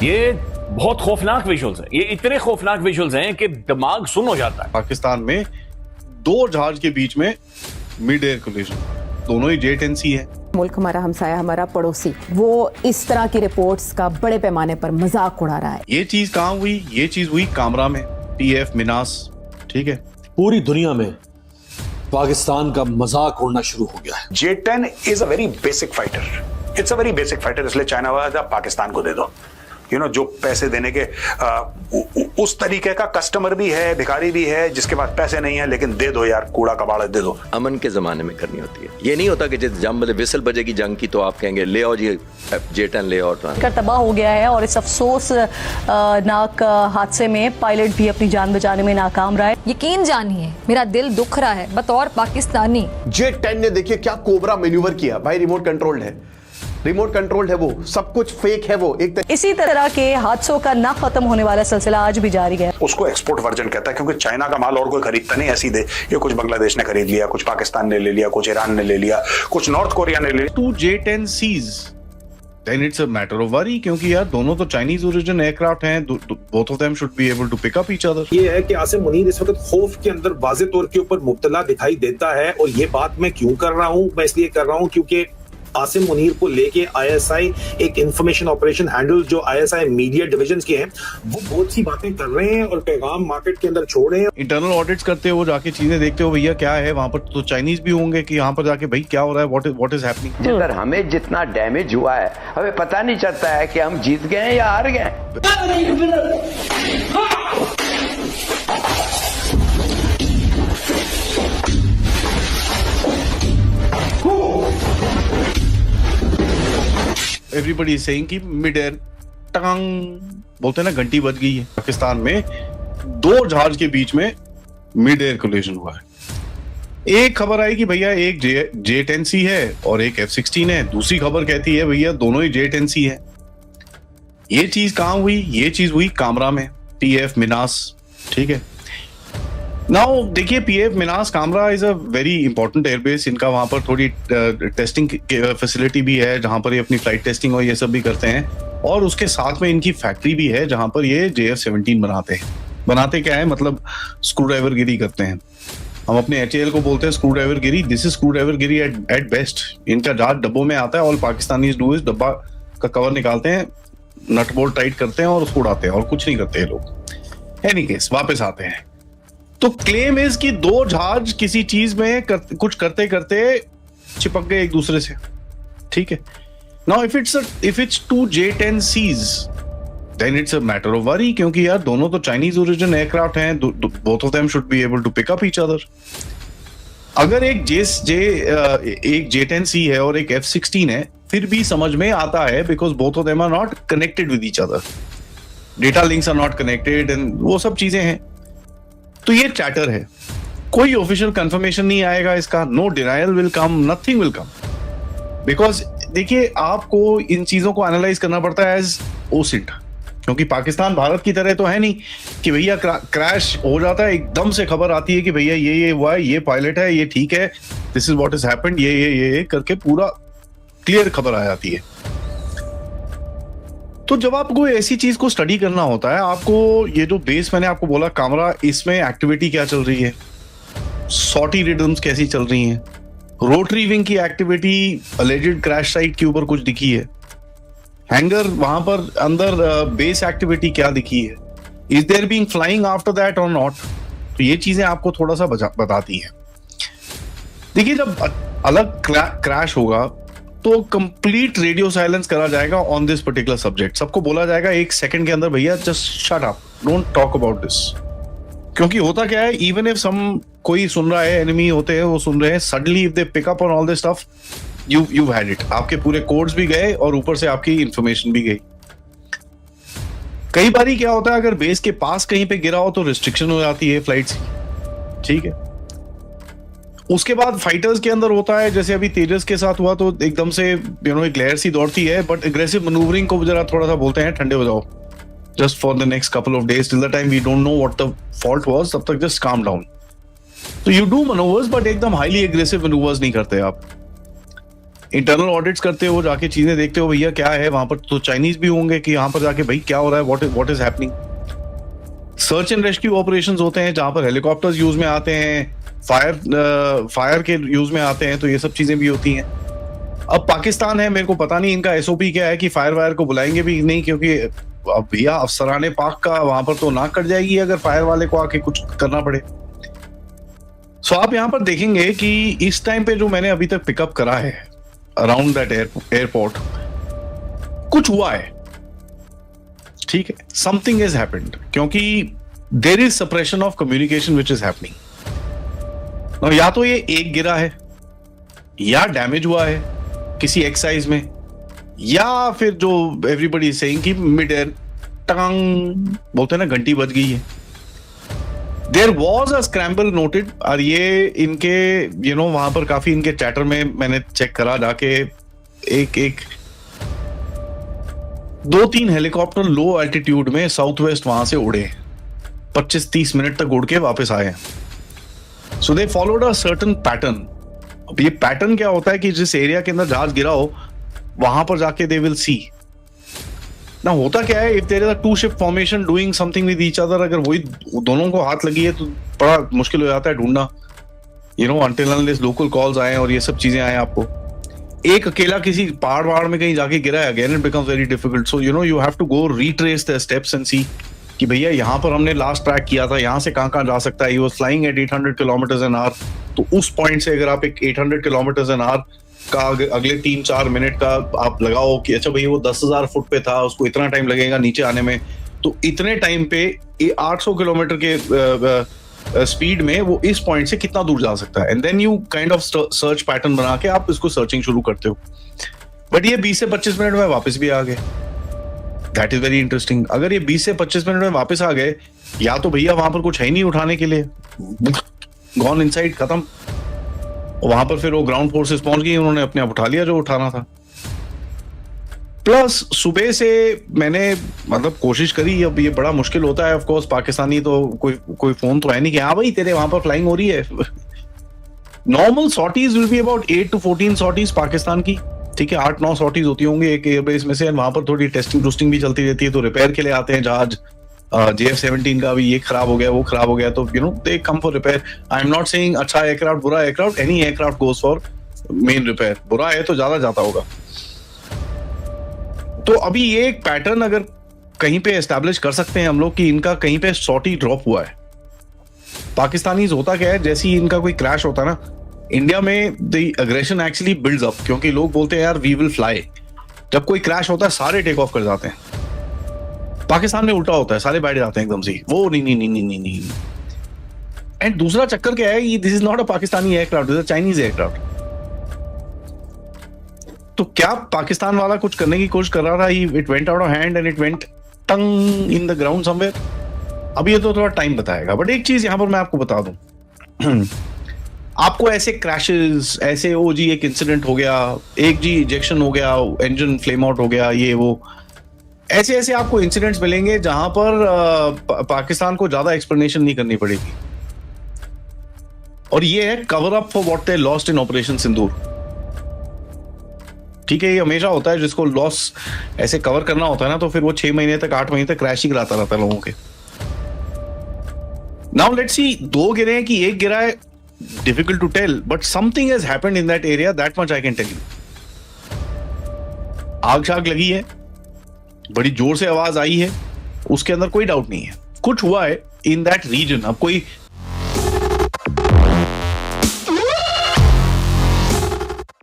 ये बहुत खौफनाक विजुअल्स हैं, ये इतने खौफनाक विजुअल्स हैं कि दिमाग सुन्न हो जाता है। पाकिस्तान में दो जहाज के बीच में मिड एयर कोलिजन, दोनों ही J-10C है। मुल्क हमारा हमसाया, हमारा पड़ोसी, वो इस तरह की रिपोर्ट्स का बड़े पैमाने पर मजाक उड़ा रहा है। ये चीज कहाँ हुई? ये चीज हुई कामरा में, PF मिनास, ठीक है। पूरी दुनिया में पाकिस्तान का मजाक उड़ना शुरू हो गया है। J-10 is a very basic fighter, it's a very basic fighter, इसलिए चाइना वाला पाकिस्तान को दे दो। जो पैसे देने के उस तरीके का कस्टमर भी है, भिखारी भी है जिसके पास पैसे नहीं है, लेकिन दे दो यार, कूड़ा कबाड़ा दे दो। अमन के जमाने में करनी होती है। ये नहीं होता कि जब जंग विसल बजेगी जंग की तो आप कहेंगे ले आओ जी J-10 ले आओ। कर तबाह हो गया है और इस अफसोसनाक हादसे में पायलट भी अपनी जान बचाने में नाकाम रहा है। यकीन जानिए मेरा दिल दुख रहा है बतौर पाकिस्तानी। J-10 ने देखिए क्या कोबरा मैन्यूवर किया भाई, रिमोट कंट्रोल्ड है, रिमोट कंट्रोल्ड है, वो सब कुछ फेक है। वो एक इसी तरह के हादसों का ना खत्म होने वाला सिलसिला आज भी जारी है। उसको एक्सपोर्ट वर्जन कहता है, क्योंकि चाइना का माल और कोई खरीदता नहीं ऐसी दे। ये कुछ बांग्लादेश ने खरीद लिया, कुछ पाकिस्तान ने ले लिया, कुछ ईरान ने ले लिया, कुछ नॉर्थ कोरिया ने ले लिया। 2 J-10Cs, then it's a matter of worry, क्योंकि यार दोनों तो चाइनीज ओरिजिन एयरक्राफ्ट हैं, both of them should be able to pick up each other। ये है कि आसिम मुनीर इस वक्त खौफ के अंदर वाज़े तौर के ऊपर मुब्तला दिखाई देता है। और ये बात मैं क्यों कर रहा हूँ? मैं इसलिए कर रहा हूँ क्योंकि आसिम मुनीर को लेके ISI एक इंफॉर्मेशन ऑपरेशन हैंडल जो ISI मीडिया डिवीजन के हैं, वो बहुत सी बातें कर रहे हैं और पैगाम मार्केट के अंदर छोड़ रहे हैं। इंटरनल ऑडिट्स करते हो, जाके चीजें देखते हो, भैया क्या है वहां पर, तो चाइनीज भी होंगे कि यहाँ पर जाके भाई क्या हो रहा है, व्हाट इज हैपनिंग। जिधर हमें जितना डैमेज हुआ है हमें पता नहीं चलता है कि हम जीत गए या हार गए। एवरीबडी इज सेइंग कि मिड एयर टांग बोलते हैं ना, घंटी बज गई है। पाकिस्तान में दो जहाज के बीच में मिड एयर कोलिजन हुआ है। एक खबर आई कि भैया एक J-10C है और एक F-16 है, दूसरी खबर कहती है भैया दोनों ही J-10C है। ये चीज कहाँ हुई? ये चीज हुई कामरा में, PF मिनास, ठीक है। नाउ देखिए, PF Minhas Kamra is a very important airbase. इनका वहां पर थोड़ी टेस्टिंग फैसिलिटी भी है जहां पर ये अपनी फ्लाइट टेस्टिंग और ये सब भी करते हैं, और उसके साथ में इनकी फैक्ट्री भी है जहां पर ये JF-17 बनाते हैं। बनाते क्या है, मतलब स्क्रू ड्राइवर गिरी करते हैं। हम अपने HAL को बोलते हैं स्क्रू ड्राइवर गिरी, दिस इज स्क्रू ड्राइवर गिरी एट बेस्ट। इनका जहाज डब्बों में आता है, ऑल पाकिस्तानीज डू इज डब्बा का कवर निकालते हैं, नट बोल्ट टाइट करते हैं और उसको उड़ाते हैं, और कुछ नहीं करते ये लोग। एनी केस वापस आते हैं, तो क्लेम इज कि दो जहाज किसी चीज में कुछ करते करते चिपक गए एक दूसरे से, ठीक है। Now if it's 2 J-10Cs, then it's a matter of worry, क्योंकि यार दोनों तो चाइनीज ओरिजिन एयरक्राफ्ट हैं, both of them should be able to pick up each other. अगर एक J-10C है और एक F-16 है, फिर भी समझ में आता है, because both of them are not connected with each other, data links are not connected and वो सब चीजें हैं। तो ये चैटर है, कोई ऑफिशियल कंफर्मेशन नहीं आएगा इसका, no denial will come, nothing will come, because देखिए आपको इन चीजों को एनालाइज करना पड़ता है एज OSINT, क्योंकि पाकिस्तान भारत की तरह तो है नहीं कि भैया क्रैश हो जाता है एकदम से खबर आती है कि भैया ये हुआ है, ये पायलट है, ये ठीक है, this is what is happened, ये करके पूरा क्लियर खबर आ जाती है। तो जब आपको ऐसी चीज को स्टडी करना होता है, आपको ये जो बेस मैंने आपको बोला कामरा, इसमें एक्टिविटी क्या चल रही है, सॉटी रिदम्स कैसी चल रही हैं, रोटरी विंग की एक्टिविटी अलेजेड क्रैश साइट के ऊपर कुछ दिखी है, हैंगर वहां पर अंदर बेस एक्टिविटी क्या दिखी है, is there being flying after that और नॉट। तो ये चीजें आपको थोड़ा सा बताती है। देखिए, जब अलग क्रैश होगा तो कंप्लीट रेडियो साइलेंस करा जाएगा ऑन दिस पर्टिकुलर सब्जेक्ट। सबको बोला जाएगा एक सेकंड के अंदर, भैया just shut up, don't talk about this. क्योंकि होता क्या है, इवन इफ कोई सुन रहा है, एनिमी होते हैं वो सुन रहे हैं, suddenly if they pick up on all this stuff, you had it, आपके पूरे कोड्स भी गए और ऊपर से आपकी इंफॉर्मेशन भी गई। कई बारी क्या होता है, अगर बेस के पास कहीं पे गिरा हो तो रिस्ट्रिक्शन हो जाती है फ्लाइट्स की, ठीक है। उसके बाद फाइटर्स के अंदर होता है, जैसे अभी तेजस के साथ हुआ, तो एकदम से एक लहर सी दौड़ती है, बट एग्रेसिव मैन्यूवरिंग को जरा थोड़ा सा बोलते हैं ठंडे हो जाओ, just for the next couple of days till the time we don't know what the fault was, तब तक जस्ट काम डाउन। तो यू डू मैनूवर्स, बट एकदम हाईली एग्रेसिव मैनूवर्स नहीं करते आप। इंटरनल ऑडिट्स करते हो, जाके चीजें देखते हो भैया क्या है वहां पर, तो चाइनीज भी होंगे कि यहाँ पर जाके भाई क्या हो रहा है, what is happening. Search and rescue operations होते हैं जहां पर हेलीकॉप्टर्स यूज में आते हैं, फायर के यूज में आते हैं, तो ये सब चीजें भी होती हैं। अब पाकिस्तान है, मेरे को पता नहीं इनका एसओपी क्या है कि फायर वायर को बुलाएंगे भी नहीं, क्योंकि अब भैया अफसराने पाक का वहां पर तो नाक कट जाएगी अगर फायर वाले को आके कुछ करना पड़े। सो आप यहां पर देखेंगे कि इस टाइम पे जो मैंने अभी तक पिकअप करा है अराउंड दैट एयरपोर्ट, कुछ हुआ है, ठीक है, समथिंग इज हैपेंड, क्योंकि there is suppression of communication which is happening. या तो ये एक गिरा है, या डैमेज हुआ है किसी एक्साइज में, या फिर जो एवरीबडी सेइंग कि मिड एयर टांग बोलते हैं ना, घंटी बज गई है। There was a scramble noted, और ये इनके वहां पर काफी इनके चैटर में मैंने चेक करा जाके, एक 2-3 हेलीकॉप्टर लो एल्टीट्यूड में साउथ वेस्ट वहां से उड़े, 25-30 मिनट तक उड़ के वापस आए। So they followed a certain pattern. अब ये पैटर्न क्या होता है कि जिस एरिया के अंदर जहाज गिरा हो वहां पर जाके दे विल सी ना होता क्या है। If there is a two ship formation doing something with each other, अगर वही दोनों को हाथ लगी है तो बड़ा मुश्किल हो जाता है ढूंढना, अंटिल अनलेस लोकल कॉल्स आए और ये सब चीजें आए आपको। एक अकेला किसी पहाड़ में कहीं जाके गिरा है, again it becomes very difficult. So you have to go retrace the steps and see कि भैया यहाँ पर हमने लास्ट ट्रैक किया था, यहाँ से कहाँ जा सकता है। He was flying eight 800 kilometre an hour, तो उस पॉइंट से अगर आप एक 800 किलोमीटर एन आवर का अगले 3-4 मिनट का आप लगाओ कि अच्छा भाई वो 10,000 फुट पे था, उसको इतना टाइम लगेगा नीचे आने में, तो इतने टाइम पे 800 किलोमीटर के स्पीड में वो इस पॉइंट से कितना दूर जा सकता है। And then you kind of search pattern बना के आप इसको सर्चिंग शुरू करते हो। बट ये 20 से 25 मिनट में वापस भी आ गए। That is very interesting. अगर ये 20 से 25 मिनट में वापस आ गए, या तो भैया वहां पर कुछ है ही नहीं उठाने के लिए, गॉन इनसाइड, खत्म। वहां पर फिर वो ग्राउंड फोर्सेस पहुंच गई, उन्होंने अपने आप उठा लिया जो उठाना था। प्लस सुबह से मैंने कोशिश करी, अब ये बड़ा मुश्किल होता है ऑफ कोर्स, पाकिस्तानी तो कोई फोन तो है नहीं कि हाँ भाई तेरे वहां पर फ्लाइंग हो रही है। Normal sorties will be about 8 to 14 sorties Pakistan की, ठीक है, 8-9 सॉर्टीज होती होंगी एक एयरबेस में से। वहां पर थोड़ी टेस्टिंग भी चलती रहती है, तो रिपेयर के लिए आते हैं जहाज। JF-17 का भी ये खराब हो गया, वो खराब हो गया, तो they come for repair. I am not saying अच्छा एयरक्राफ्ट बुरा aircraft, any aircraft goes for main repair. बुरा है तो ज्यादा जाता होगा। तो अभी ये एक पैटर्न अगर कहीं पे एस्टैब्लिश कर सकते हैं हम लोग कि इनका कहीं पे सॉर्टी ड्रॉप हुआ है। पाकिस्तानी होता क्या है, जैसे ही इनका कोई क्रैश होता है ना, इंडिया में the aggression actually builds up, क्योंकि लोग बोलते हैं यार वी विल फ्लाई। जब कोई क्रैश होता है सारे टेक ऑफ कर जाते हैं। पाकिस्तान में उल्टा होता है, सारे बैठ जाते हैं एकदम से, वो नहीं। एंड दूसरा चक्कर क्या है, this is not a Pakistani aircraft, this is a Chinese aircraft. तो क्या पाकिस्तान वाला कुछ करने की कोशिश कर रहा था, it went out of hand and it went tongue in the ground somewhere. अब ये तो थोड़ा टाइम बताएगा, बट एक चीज यहां पर मैं आपको बता दूं, आपको ऐसे क्रैशेस, ऐसे एक इंसिडेंट हो गया, एक इजेक्शन हो गया, इंजन फ्लेम आउट हो गया, ये वो ऐसे आपको इंसिडेंट्स मिलेंगे जहां पर पाकिस्तान को ज्यादा एक्सप्लेनेशन नहीं करनी पड़ेगी। और ये है cover up for what they lost in Operation Sindoor. ठीक है, ये हमेशा होता है, जिसको लॉस ऐसे कवर करना होता है ना, तो फिर वो 6 महीने तक 8 महीने तक क्रैश ही कराता रहता है लोगों के। नाउ लेट्स सी, 2 गिरे हैं कि 1 गिरा है, difficult to tell, but something has happened in that area, that much I can tell you. आग शाग लगी है, बड़ी जोर से आवाज आई है, उसके अंदर कोई डाउट नहीं है, कुछ हुआ है इन दैट रीजन। अब कोई